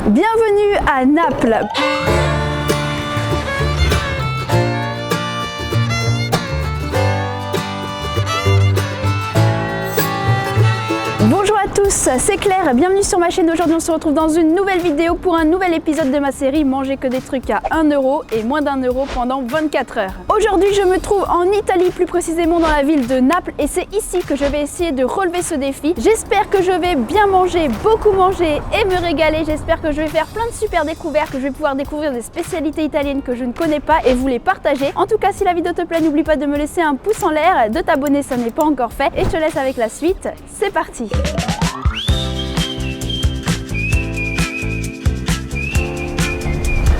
Bienvenue à Naples. Bonjour à tous, c'est Claire, bienvenue sur ma chaîne. Aujourd'hui on se retrouve dans une nouvelle vidéo pour un nouvel épisode de ma série Manger que des trucs à 1 € et moins d'1 € pendant 24 heures. Aujourd'hui je me trouve en Italie, plus précisément dans la ville de Naples, et c'est ici que je vais essayer de relever ce défi. J'espère que je vais bien manger, beaucoup manger et me régaler. J'espère que je vais faire plein de super découvertes, que je vais pouvoir découvrir des spécialités italiennes que je ne connais pas et vous les partager. En tout cas, si la vidéo te plaît, n'oublie pas de me laisser un pouce en l'air, de t'abonner si ça n'est pas encore fait, et je te laisse avec la suite. C'est parti!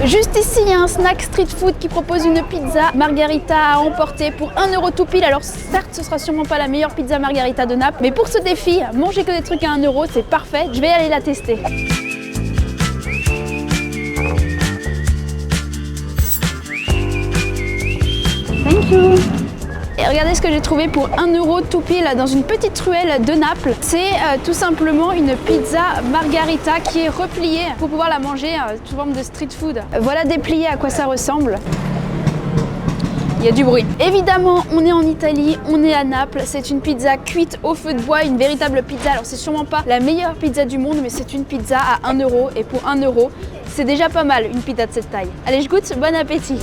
Juste ici, il y a un snack street food qui propose une pizza margarita à emporter pour 1 € tout pile. Alors certes, ce sera sûrement pas la meilleure pizza margarita de Naples, mais pour ce défi, manger que des trucs à 1 €, c'est parfait. Je vais aller la tester. Thank you. Et regardez ce que j'ai trouvé pour 1 € tout pile dans une petite ruelle de Naples. C'est tout simplement une pizza margarita qui est repliée pour pouvoir la manger sous forme de street food. Voilà déplié à quoi ça ressemble. Il y a du bruit. Évidemment, on est en Italie, on est à Naples. C'est une pizza cuite au feu de bois, une véritable pizza. Alors c'est sûrement pas la meilleure pizza du monde, mais c'est une pizza à 1 € et pour 1 €, c'est déjà pas mal une pizza de cette taille. Allez, je goûte, bon appétit.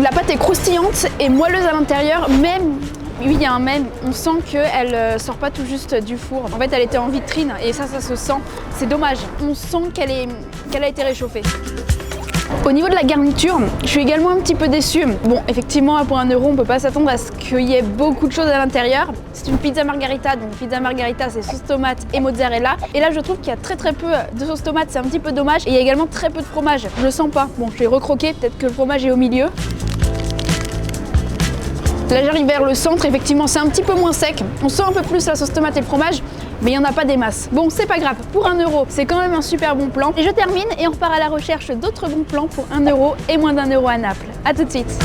La pâte est croustillante et moelleuse à l'intérieur, même, oui il y a un même, on sent qu'elle sort pas tout juste du four. En fait elle était en vitrine et ça se sent, c'est dommage. On sent qu'elle a été réchauffée. Au niveau de la garniture, je suis également un petit peu déçue. Bon, effectivement, pour 1 €, on peut pas s'attendre à ce qu'il y ait beaucoup de choses à l'intérieur. C'est une pizza margarita, donc pizza margarita, c'est sauce tomate et mozzarella. Et là, je trouve qu'il y a très peu de sauce tomate, c'est un petit peu dommage. Et il y a également très peu de fromage. Je le sens pas. Bon, je vais recroquer, peut-être que le fromage est au milieu. Là, j'arrive vers le centre, effectivement, c'est un petit peu moins sec. On sent un peu plus la sauce tomate et le fromage, mais il n'y en a pas des masses. Bon, c'est pas grave, pour 1 €, c'est quand même un super bon plan. Et je termine et on repart à la recherche d'autres bons plans pour 1 € et moins d'1 € à Naples. A tout de suite.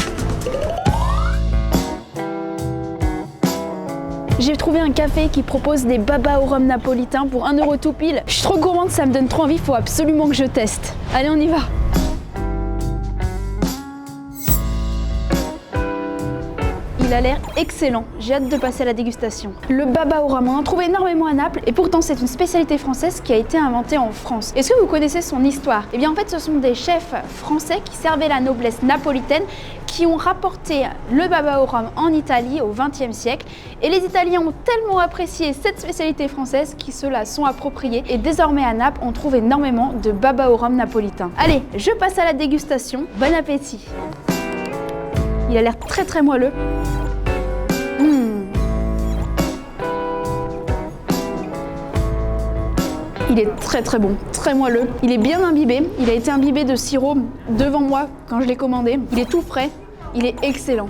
J'ai trouvé un café qui propose des baba au rhum napolitains pour 1 € tout pile. Je suis trop gourmande, ça me donne trop envie, il faut absolument que je teste. Allez, on y va. Il a l'air excellent, j'ai hâte de passer à la dégustation. Le baba au rhum, on en trouve énormément à Naples et pourtant c'est une spécialité française qui a été inventée en France. Est-ce que vous connaissez son histoire? Eh bien en fait ce sont des chefs français qui servaient la noblesse napolitaine qui ont rapporté le baba au rhum en Italie au XXe siècle et les Italiens ont tellement apprécié cette spécialité française qu'ils se la sont appropriée et désormais à Naples on trouve énormément de baba au rhum napolitain. Allez, je passe à la dégustation, bon appétit. Il a l'air très moelleux. Il est très bon, très moelleux. Il est bien imbibé. Il a été imbibé de sirop devant moi quand je l'ai commandé. Il est tout frais. Il est excellent.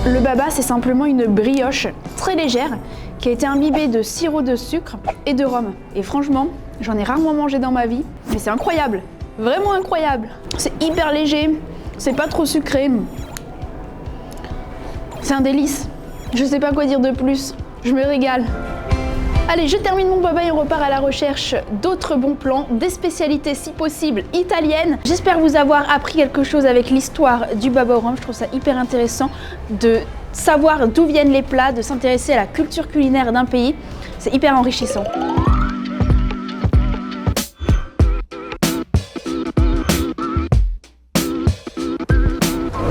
Le baba, c'est simplement une brioche très légère qui a été imbibée de sirop de sucre et de rhum. Et franchement, j'en ai rarement mangé dans ma vie, mais c'est incroyable. Vraiment incroyable. C'est hyper léger. C'est pas trop sucré. C'est un délice. Je sais pas quoi dire de plus. Je me régale. Allez, je termine mon baba et on repart à la recherche d'autres bons plans, des spécialités si possible italiennes. J'espère vous avoir appris quelque chose avec l'histoire du baba au rhum. Je trouve ça hyper intéressant de savoir d'où viennent les plats, de s'intéresser à la culture culinaire d'un pays. C'est hyper enrichissant.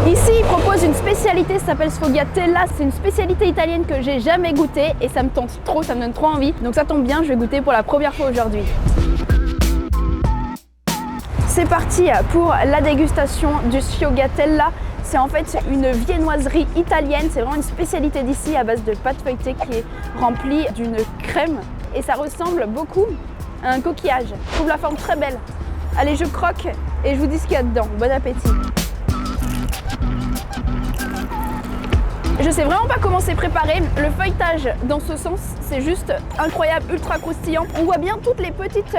Ici, il propose une spécialité, ça s'appelle sfogliatella. C'est une spécialité italienne que j'ai jamais goûtée et ça me tente trop, ça me donne trop envie. Donc ça tombe bien, je vais goûter pour la première fois aujourd'hui. C'est parti pour la dégustation du sfogliatella. C'est en fait une viennoiserie italienne, c'est vraiment une spécialité d'ici à base de pâte feuilletée qui est remplie d'une crème et ça ressemble beaucoup à un coquillage. Je trouve la forme très belle. Allez, je croque et je vous dis ce qu'il y a dedans. Bon appétit. Je sais vraiment pas comment c'est préparé. Le feuilletage dans ce sens, c'est juste incroyable, ultra croustillant. On voit bien toutes les petites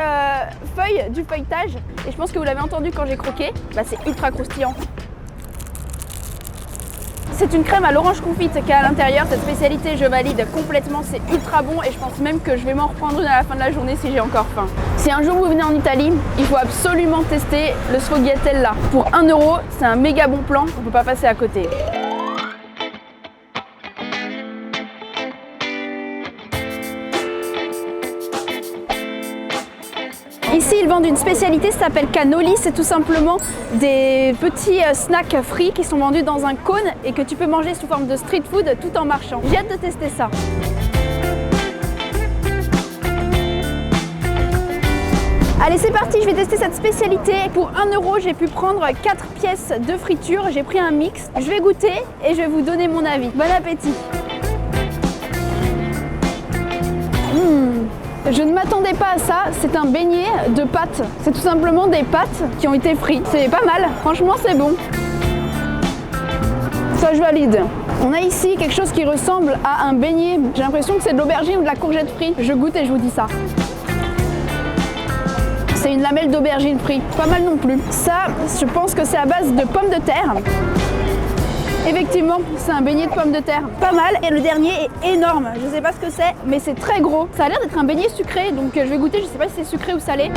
feuilles du feuilletage. Et je pense que vous l'avez entendu quand j'ai croqué. Bah, c'est ultra croustillant. C'est une crème à l'orange confite qui est à l'intérieur. Cette spécialité, je valide complètement. C'est ultra bon et je pense même que je vais m'en reprendre une à la fin de la journée si j'ai encore faim. Si un jour vous venez en Italie, il faut absolument tester le sfogliatella. Pour 1 €, c'est un méga bon plan. On peut pas passer à côté. Ici, ils vendent une spécialité, ça s'appelle cannoli. C'est tout simplement des petits snacks frits qui sont vendus dans un cône et que tu peux manger sous forme de street food tout en marchant. J'ai hâte de tester ça. Allez, c'est parti, je vais tester cette spécialité. Pour 1 €, j'ai pu prendre 4 pièces de friture. J'ai pris un mix. Je vais goûter et je vais vous donner mon avis. Bon appétit. Je ne m'attendais pas à ça, c'est un beignet de pâtes. C'est tout simplement des pâtes qui ont été frites. C'est pas mal, franchement c'est bon. Ça je valide. On a ici quelque chose qui ressemble à un beignet. J'ai l'impression que c'est de l'aubergine ou de la courgette frite. Je goûte et je vous dis ça. C'est une lamelle d'aubergine frite, pas mal non plus. Ça, je pense que c'est à base de pommes de terre. Effectivement, c'est un beignet de pommes de terre. Pas mal. Et le dernier est énorme. Je sais pas ce que c'est, mais c'est très gros. Ça a l'air d'être un beignet sucré, donc je vais goûter. Je sais pas si c'est sucré ou salé.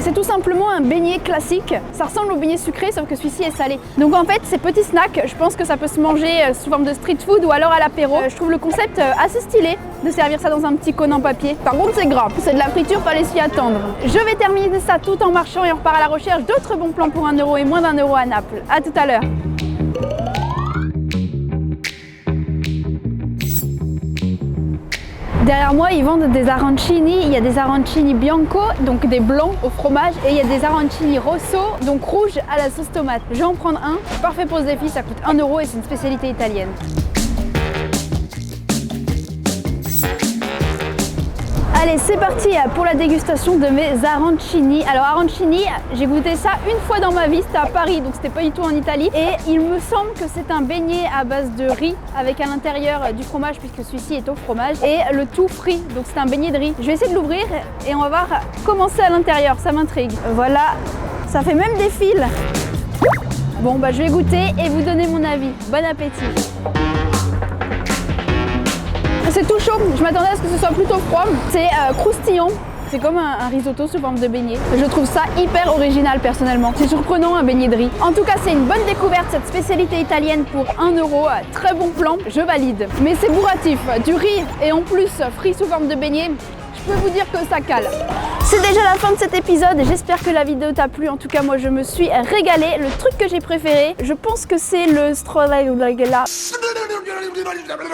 C'est tout simplement un beignet classique. Ça ressemble au beignet sucré, sauf que celui-ci est salé. Donc en fait, ces petits snacks, je pense que ça peut se manger sous forme de street food ou alors à l'apéro. Je trouve le concept assez stylé de servir ça dans un petit cône en papier. Par contre, c'est gras. C'est de la friture, fallait s'y attendre. Je vais terminer ça tout en marchant et on repart à la recherche d'autres bons plans pour 1 € et moins d'1 € à Naples. À tout à l'heure. Derrière moi, ils vendent des arancini. Il y a des arancini bianco, donc des blancs au fromage, et il y a des arancini rosso, donc rouge à la sauce tomate. Je vais en prendre un. Parfait pour ce défi, ça coûte 1 € et c'est une spécialité italienne. Allez, c'est parti pour la dégustation de mes arancini. Alors arancini, j'ai goûté ça une fois dans ma vie, c'était à Paris, donc c'était pas du tout en Italie. Et il me semble que c'est un beignet à base de riz avec à l'intérieur du fromage, puisque celui-ci est au fromage, et le tout frit, donc c'est un beignet de riz. Je vais essayer de l'ouvrir et on va voir comment c'est à l'intérieur, ça m'intrigue. Voilà, ça fait même des fils. Bon bah je vais goûter et vous donner mon avis. Bon appétit. C'est tout chaud, je m'attendais à ce que ce soit plutôt froid. C'est croustillant, c'est comme un risotto sous forme de beignet. Je trouve ça hyper original personnellement. C'est surprenant un beignet de riz. En tout cas, c'est une bonne découverte cette spécialité italienne pour 1 €. Très bon plan, je valide. Mais c'est bourratif, du riz et en plus frit sous forme de beignet. Je peux vous dire que ça cale. C'est déjà la fin de cet épisode, j'espère que la vidéo t'a plu. En tout cas, moi je me suis régalée. Le truc que j'ai préféré, je pense que c'est le strolagala.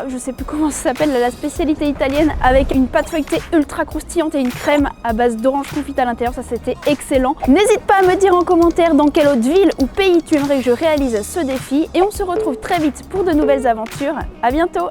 Je sais plus comment ça s'appelle, la spécialité italienne avec une pâte feuilletée ultra croustillante et une crème à base d'orange confite à l'intérieur. Ça, c'était excellent. N'hésite pas à me dire en commentaire dans quelle autre ville ou pays tu aimerais que je réalise ce défi. Et on se retrouve très vite pour de nouvelles aventures. À bientôt!